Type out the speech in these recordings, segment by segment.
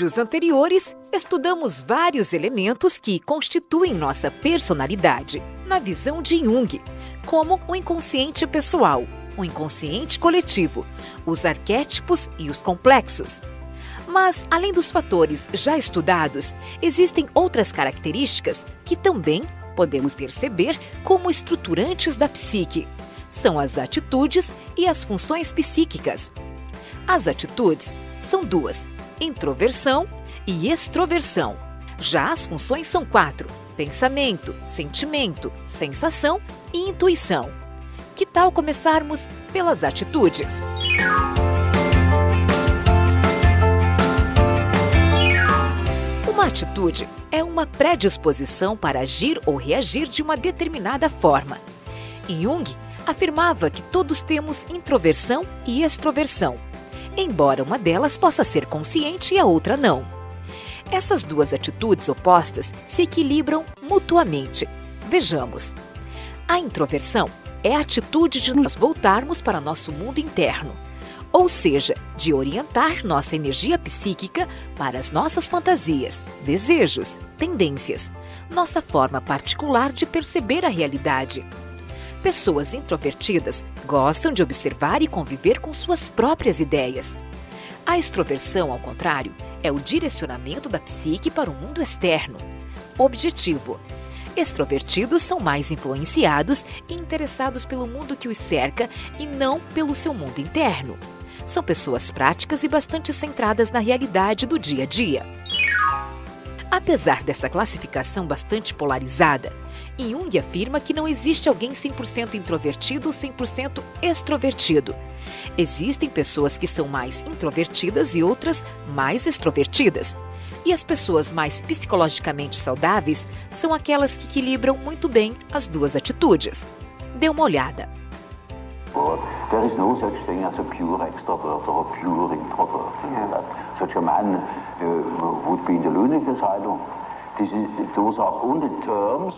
episódios anteriores, estudamos vários elementos que constituem nossa personalidade, na visão de Jung, como o inconsciente pessoal, o inconsciente coletivo, os arquétipos e os complexos. Mas, além dos fatores já estudados, existem outras características que também podemos perceber como estruturantes da psique. São as atitudes e as funções psíquicas. As atitudes são duas: introversão e extroversão. Já as funções são 4: pensamento, sentimento, sensação e intuição. Que tal começarmos pelas atitudes? Uma atitude é uma predisposição para agir ou reagir de uma determinada forma. Jung afirmava que todos temos introversão e extroversão, embora uma delas possa ser consciente e a outra não. Essas duas atitudes opostas se equilibram mutuamente. Vejamos. A introversão é a atitude de nos voltarmos para nosso mundo interno, ou seja, de orientar nossa energia psíquica para as nossas fantasias, desejos, tendências, nossa forma particular de perceber a realidade. Pessoas introvertidas gostam de observar e conviver com suas próprias ideias. A extroversão, ao contrário, é o direcionamento da psique para o mundo externo. Objetivo: extrovertidos são mais influenciados e interessados pelo mundo que os cerca e não pelo seu mundo interno. São pessoas práticas e bastante centradas na realidade do dia a dia. Apesar dessa classificação bastante polarizada, Jung afirma que não existe alguém 100% introvertido ou 100% extrovertido. Existem pessoas que são mais introvertidas e outras mais extrovertidas. E as pessoas mais psicologicamente saudáveis são aquelas que equilibram muito bem as duas atitudes. Dê uma olhada. There is no such thing as a pure extrovert or a pure introvert. Such a man would be in the lunatic asylum. Those are only terms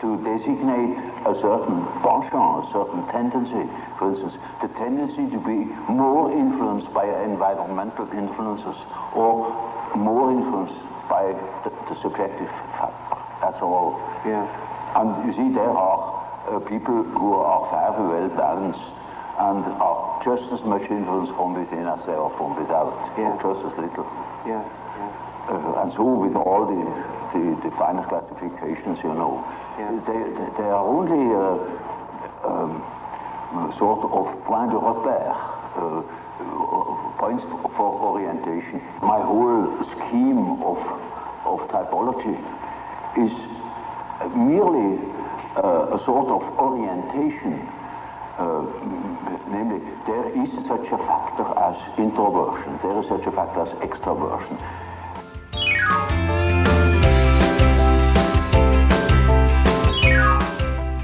to designate a certain penchant, a certain tendency. For instance, the tendency to be more influenced by environmental influences or more influenced by the subjective factor. That's all. Yeah. And you see, there are people who are very well balanced and are just as much influenced from within as they are from without, or just as little. Yes. And so with all the finer classifications, you know, they are only sort of point de repère, points for orientation. My whole scheme of typology is merely a sort of orientation. Namely, there is such a factor as introversion, there is such a factor as extroversion.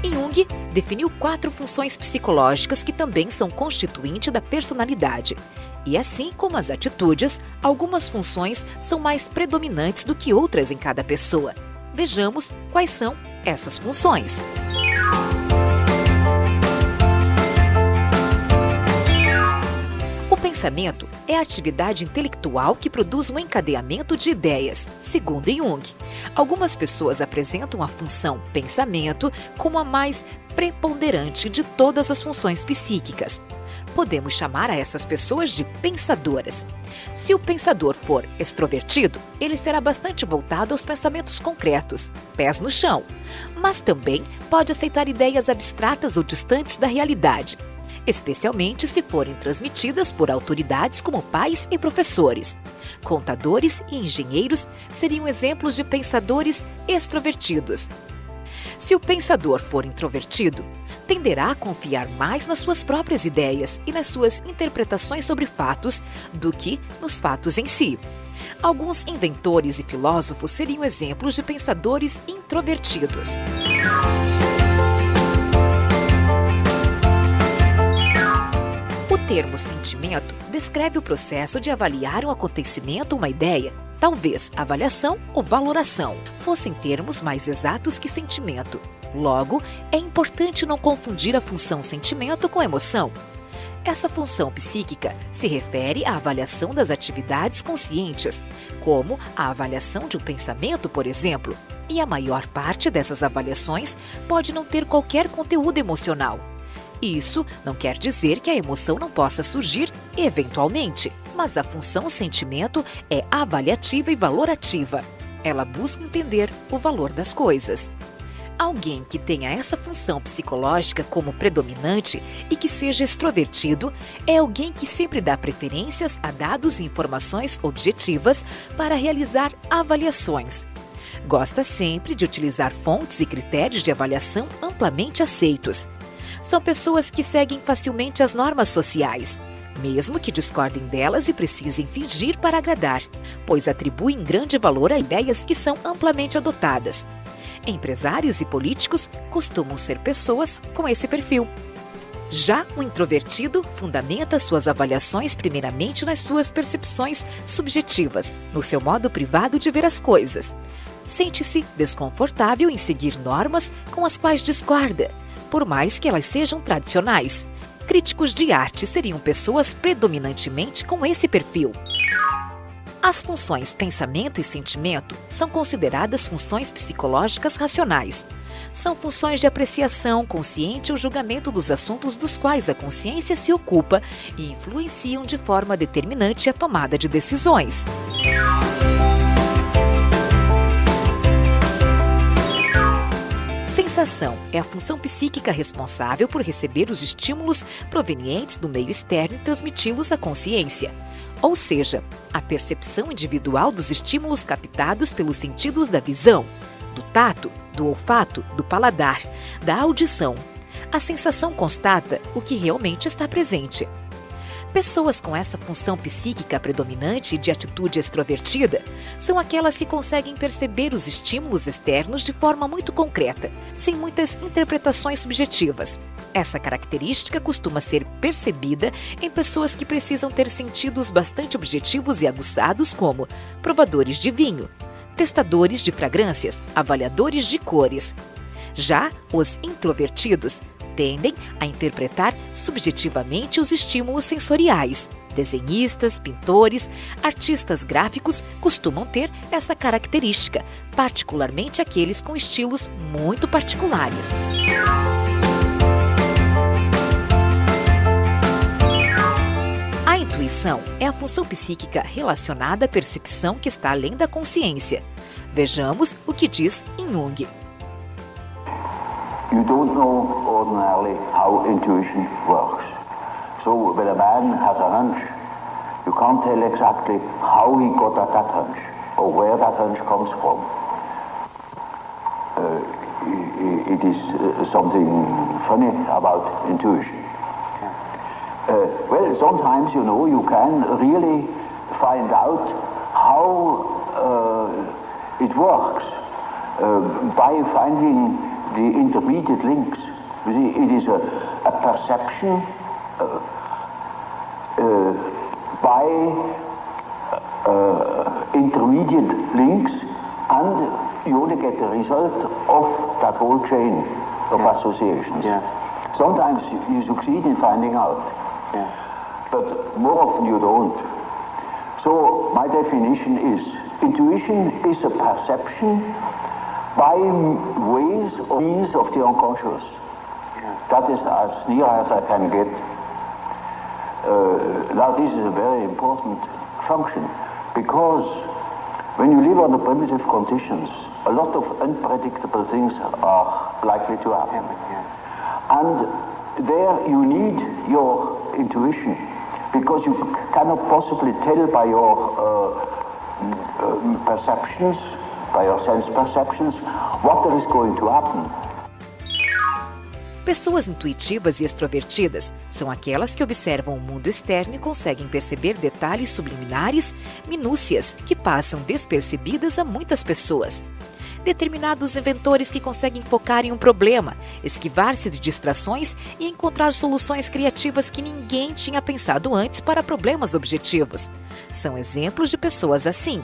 Jung definiu 4 funções psicológicas que também são constituinte da personalidade. E assim como as atitudes, algumas funções são mais predominantes do que outras em cada pessoa. Vejamos quais são essas funções. O pensamento é a atividade intelectual que produz um encadeamento de ideias, segundo Jung. Algumas pessoas apresentam a função pensamento como a mais preponderante de todas as funções psíquicas. Podemos chamar a essas pessoas de pensadoras. Se o pensador for extrovertido, ele será bastante voltado aos pensamentos concretos, pés no chão, mas também pode aceitar ideias abstratas ou distantes da realidade, especialmente se forem transmitidas por autoridades como pais e professores. Contadores e engenheiros seriam exemplos de pensadores extrovertidos. Se o pensador for introvertido, tenderá a confiar mais nas suas próprias ideias e nas suas interpretações sobre fatos do que nos fatos em si. Alguns inventores e filósofos seriam exemplos de pensadores introvertidos. O termo sentimento descreve o processo de avaliar um acontecimento ou uma ideia. Talvez avaliação ou valoração fossem termos mais exatos que sentimento. Logo, é importante não confundir a função sentimento com emoção. Essa função psíquica se refere à avaliação das atividades conscientes, como a avaliação de um pensamento, por exemplo. E a maior parte dessas avaliações pode não ter qualquer conteúdo emocional. Isso não quer dizer que a emoção não possa surgir eventualmente, mas a função sentimento é avaliativa e valorativa. Ela busca entender o valor das coisas. Alguém que tenha essa função psicológica como predominante e que seja extrovertido é alguém que sempre dá preferências a dados e informações objetivas para realizar avaliações. Gosta sempre de utilizar fontes e critérios de avaliação amplamente aceitos. São pessoas que seguem facilmente as normas sociais, mesmo que discordem delas e precisem fingir para agradar, pois atribuem grande valor a ideias que são amplamente adotadas. Empresários e políticos costumam ser pessoas com esse perfil. Já o introvertido fundamenta suas avaliações primeiramente nas suas percepções subjetivas, no seu modo privado de ver as coisas. Sente-se desconfortável em seguir normas com as quais discorda, por mais que elas sejam tradicionais. Críticos de arte seriam pessoas predominantemente com esse perfil. As funções pensamento e sentimento são consideradas funções psicológicas racionais. São funções de apreciação consciente ou julgamento dos assuntos dos quais a consciência se ocupa e influenciam de forma determinante a tomada de decisões. Sensação é a função psíquica responsável por receber os estímulos provenientes do meio externo e transmiti-los à consciência. Ou seja, a percepção individual dos estímulos captados pelos sentidos da visão, do tato, do olfato, do paladar, da audição. A sensação constata o que realmente está presente. Pessoas com essa função psíquica predominante e de atitude extrovertida são aquelas que conseguem perceber os estímulos externos de forma muito concreta, sem muitas interpretações subjetivas. Essa característica costuma ser percebida em pessoas que precisam ter sentidos bastante objetivos e aguçados, como provadores de vinho, testadores de fragrâncias, avaliadores de cores. Já os introvertidos tendem a interpretar subjetivamente os estímulos sensoriais. Desenhistas, pintores, artistas gráficos costumam ter essa característica, particularmente aqueles com estilos muito particulares. A intuição é a função psíquica relacionada à percepção que está além da consciência. Vejamos o que diz Jung. You don't know ordinarily how intuition works. So when a man has a hunch, you can't tell exactly how he got at that hunch or where that hunch comes from. It is something funny about intuition. Well, sometimes, you can really find out how it works by finding the intermediate links. You see, it is a perception by intermediate links, and you only get the result of that whole chain of associations. Yes. Sometimes you succeed in finding out, but more often you don't. So my definition is, intuition is a perception by ways or means of the unconscious. That is as near as I can get. Now this is a very important function, because when you live under primitive conditions, a lot of unpredictable things are likely to happen. And there you need your intuition, because you cannot possibly tell by your perceptions, by your sense perceptions, what there is going to happen. Pessoas intuitivas e extrovertidas são aquelas que observam o mundo externo e conseguem perceber detalhes subliminares, minúcias, que passam despercebidas a muitas pessoas. Determinados inventores que conseguem focar em um problema, esquivar-se de distrações e encontrar soluções criativas que ninguém tinha pensado antes para problemas objetivos. São exemplos de pessoas assim.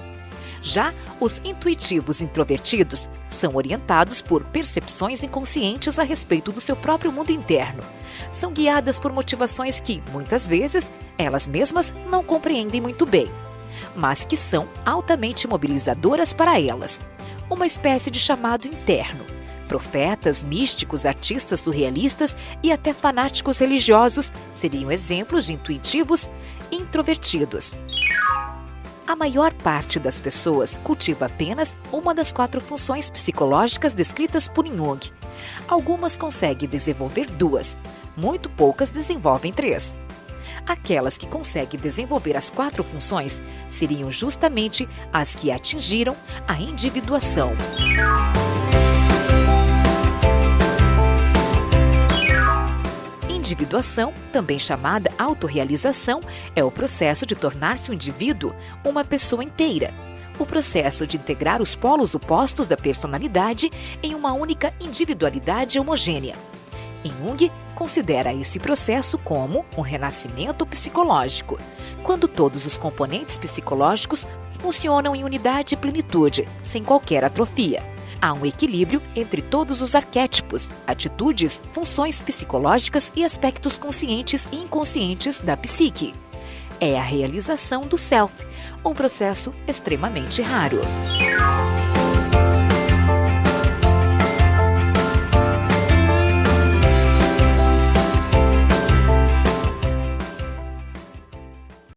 Já os intuitivos introvertidos são orientados por percepções inconscientes a respeito do seu próprio mundo interno. São guiadas por motivações que, muitas vezes, elas mesmas não compreendem muito bem, mas que são altamente mobilizadoras para elas. Uma espécie de chamado interno. Profetas, místicos, artistas surrealistas e até fanáticos religiosos seriam exemplos de intuitivos introvertidos. A maior parte das pessoas cultiva apenas uma das 4 funções psicológicas descritas por Jung. Algumas conseguem desenvolver 2, muito poucas desenvolvem 3. Aquelas que conseguem desenvolver as 4 funções seriam justamente as que atingiram a individuação. Individuação, também chamada autorrealização, é o processo de tornar-se um indivíduo uma pessoa inteira. O processo de integrar os polos opostos da personalidade em uma única individualidade homogênea. Jung considera esse processo como um renascimento psicológico, quando todos os componentes psicológicos funcionam em unidade e plenitude, sem qualquer atrofia. Há um equilíbrio entre todos os arquétipos, atitudes, funções psicológicas e aspectos conscientes e inconscientes da psique. É a realização do self, um processo extremamente raro.